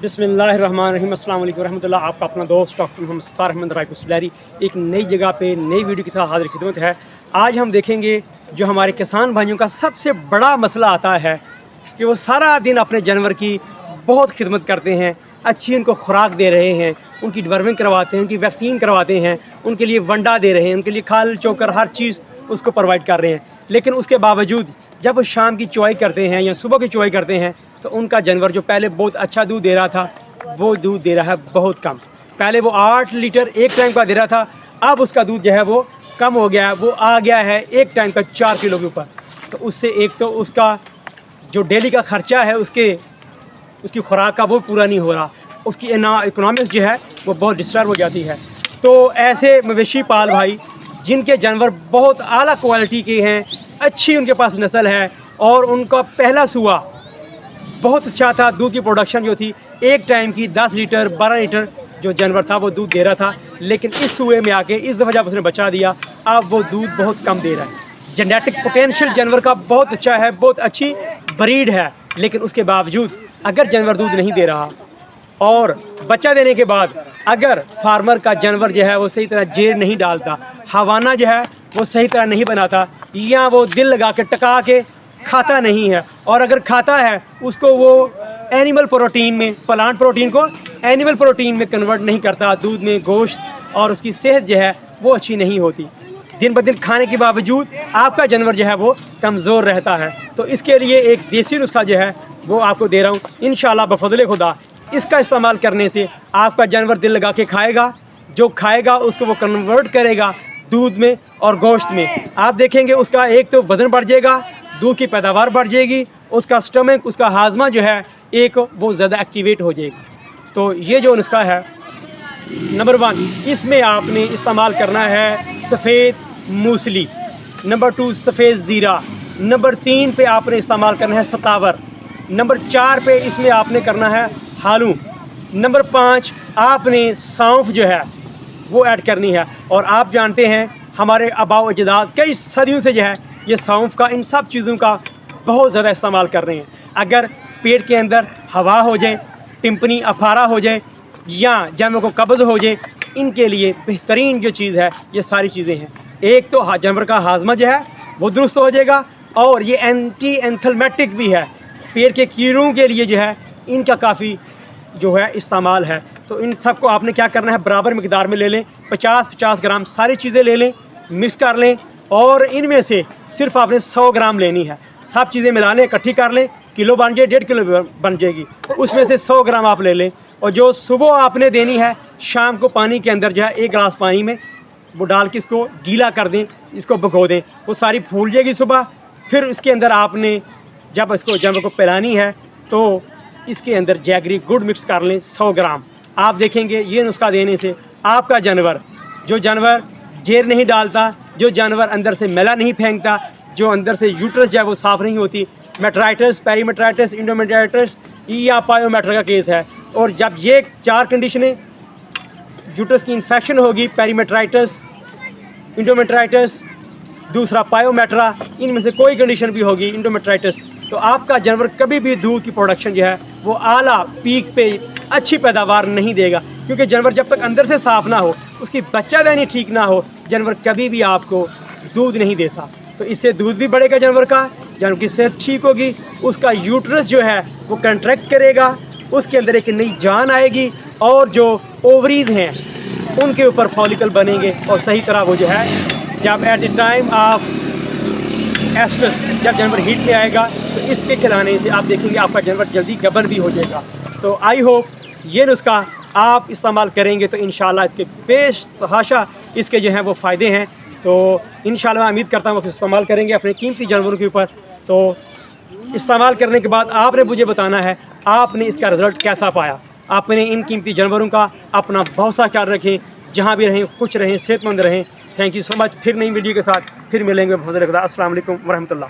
बिस्मिल्लाहिर्रहमानिर्रहीम, अस्सलाम वालेकुम रहमतुल्लाह। आपका अपना दोस्त डॉक्टर मोहम्मद सत्तार अहमद रायकुसलैरी एक नई जगह पे नई वीडियो के साथ हाजिर खिदमत है। आज हम देखेंगे जो हमारे किसान भाइयों का सबसे बड़ा मसला आता है कि वो सारा दिन अपने जानवर की बहुत खिदमत करते हैं, अच्छी उनको खुराक दे रहे हैं, उनकी डिवर्मिंग करवाते हैं, उनकी वैक्सीन करवाते हैं, उनके लिए वंडा दे रहे हैं, उनके लिए खाल चोकर हर चीज़ उसको प्रोवाइड कर रहे हैं। लेकिन उसके बावजूद जब वो शाम की चुवाई करते हैं या सुबह की चुवाई करते हैं तो उनका जानवर जो पहले बहुत अच्छा दूध दे रहा था वो दूध दे रहा है बहुत कम। पहले वो 8 लीटर एक टाइम का दे रहा था, अब उसका दूध जो है वो कम हो गया है, वो आ गया है एक टाइम का 4 किलो के ऊपर। तो उससे एक तो उसका जो डेली का खर्चा है उसकी खुराक का वो पूरा नहीं हो रहा, उसकी इकोनॉमिक्स जो है वो बहुत डिस्टर्ब हो जाती है। तो ऐसे मवेशी पाल भाई जिनके जानवर बहुत आला क्वालिटी के हैं, अच्छी उनके पास नस्ल है और उनका पहला सुआ बहुत अच्छा था, दूध की प्रोडक्शन जो थी एक टाइम की 10 लीटर 12 लीटर जो जानवर था वो दूध दे रहा था। लेकिन इस सुए में आके इस दफ़ा जब उसने बच्चा दिया अब वो दूध बहुत कम दे रहा है। जेनेटिक पोटेंशियल जानवर का बहुत अच्छा है, बहुत अच्छी ब्रीड है, लेकिन उसके बावजूद अगर जानवर दूध नहीं दे रहा और बच्चा देने के बाद अगर फार्मर का जानवर जो है वो सही तरह जेर नहीं डालता, हवाना जो है वो सही तरह नहीं बनाता, या वो दिल लगा के टका के खाता नहीं है, और अगर खाता है उसको वो एनिमल प्रोटीन में, प्लांट प्रोटीन को एनिमल प्रोटीन में कन्वर्ट नहीं करता, दूध में गोश्त, और उसकी सेहत जो है वो अच्छी नहीं होती। दिन ब दिन खाने के बावजूद आपका जानवर जो है वो कमज़ोर रहता है। तो इसके लिए एक देसी नुस्खा जो है वो आपको दे रहा हूँ, इंशाल्लाह बफज़ल खुदा इसका इस्तेमाल करने से आपका जानवर दिल लगा के खाएगा, जो खाएगा उसको वो कन्वर्ट करेगा दूध में और गोश्त में। आप देखेंगे उसका एक तो वज़न बढ़ जाएगा, दूध की पैदावार बढ़ जाएगी, उसका स्टमक, उसका हाजमा जो है एक वो ज़्यादा एक्टिवेट हो जाएगा। तो ये जो नुस्खा है नंबर 1, इसमें आपने इस्तेमाल करना है सफ़ेद मूसली, नंबर 2 सफ़ेद ज़ीरा, नंबर 3 पे आपने इस्तेमाल करना है सतावर, नंबर 4 पे इसमें आपने करना है हालू, नंबर 5 आपने सौंफ जो है वो ऐड करनी है। और आप जानते हैं हमारे आबाओ अजदाद कई सदियों से जो है ये सौंफ का, इन सब चीज़ों का बहुत ज़्यादा इस्तेमाल कर रहे हैं। अगर पेट के अंदर हवा हो जाए, टिम्पनी अफारा हो जाए या जानवर को कब्ज़ हो जाए, इनके लिए बेहतरीन जो चीज़ है ये सारी चीज़ें हैं। एक तो जानवर का हाजमा जो है वो दुरुस्त हो जाएगा, और ये एंटी एंथलमेटिक भी है, पेट के कीड़ों के लिए जो है इनका काफ़ी जो है इस्तेमाल है। तो इन सब को आपने क्या करना है, बराबर मकदार में ले लें, 50-50 ग्राम सारी चीज़ें ले लें, मिक्स कर लें, और इनमें से सिर्फ आपने 100 ग्राम लेनी है। सब चीज़ें मिला लें, इकट्ठी कर लें, किलो बन जाए, 1.5 किलो बन जाएगी, उसमें से 100 ग्राम आप ले लें। और जो सुबह आपने देनी है, शाम को पानी के अंदर जो है 1 गिलास पानी में वो डाल के इसको गीला कर दें, इसको भिगो दें, वो सारी फूल जाएगी सुबह। फिर इसके अंदर आपने जब इसको जानवर को पिलानी है तो इसके अंदर जैगरी गुड़ मिक्स कर लें 100 ग्राम। आप देखेंगे ये नुस्खा देने से आपका जानवर, जो जानवर जेर नहीं डालता, जो जानवर अंदर से मैला नहीं फेंकता, जो अंदर से यूट्रस जो है वो साफ़ नहीं होती, मेट्राइटिस, पेरीमेट्राइटिस, इंडोमेट्राइटिस या पायोमेट्रा का केस है। और जब ये 4 कंडीशनें, यूट्रस की इन्फेक्शन होगी, पेरीमेट्राइटिस, इंडोमेट्राइटिस, दूसरा पायोमेट्रा, इनमें से कोई कंडीशन भी होगी, इंडोमेट्राइटिस, तो आपका जानवर कभी भी दूध की प्रोडक्शन जो है वो आला पीक पे अच्छी पैदावार नहीं देगा। क्योंकि जानवर जब तक अंदर से साफ़ ना हो, उसकी बच्चा देनी ठीक ना हो, जानवर कभी भी आपको दूध नहीं देता। तो इससे दूध भी बढ़ेगा जानवर का, जानवर की सेहत ठीक होगी, उसका यूट्रस जो है वो कंट्रैक्ट करेगा, उसके अंदर एक नई जान आएगी, और जो ओवरीज हैं उनके ऊपर फॉलिकल बनेंगे, और सही तरह वो जो है जब at the time of estrus, जब जानवर हीट में आएगा तो इसके खिलाने से आप देखेंगे आपका जानवर जल्दी गबन भी हो जाएगा। तो आई होप ये नुस्खा आप इस्तेमाल करेंगे तो इंशाल्लाह इसके बेतहाशा इसके जो हैं वो फ़ायदे हैं। तो इंशाल्लाह मैं उम्मीद करता हूँ आप इस्तेमाल करेंगे अपने कीमती जानवरों के ऊपर। तो इस्तेमाल करने के बाद आपने मुझे बताना है आपने इसका रिज़ल्ट कैसा पाया। आपने इन कीमती जानवरों का अपना बहुत सा ख्याल रखें, जहाँ भी रहें खुश रहें, सेहतमंद रहें। Thank you so much. फिर नई वीडियो के साथ फिर मिलेंगे। बहुत ज़्यादा अस्सलाम वालेकुम व रहमतुल्लाह।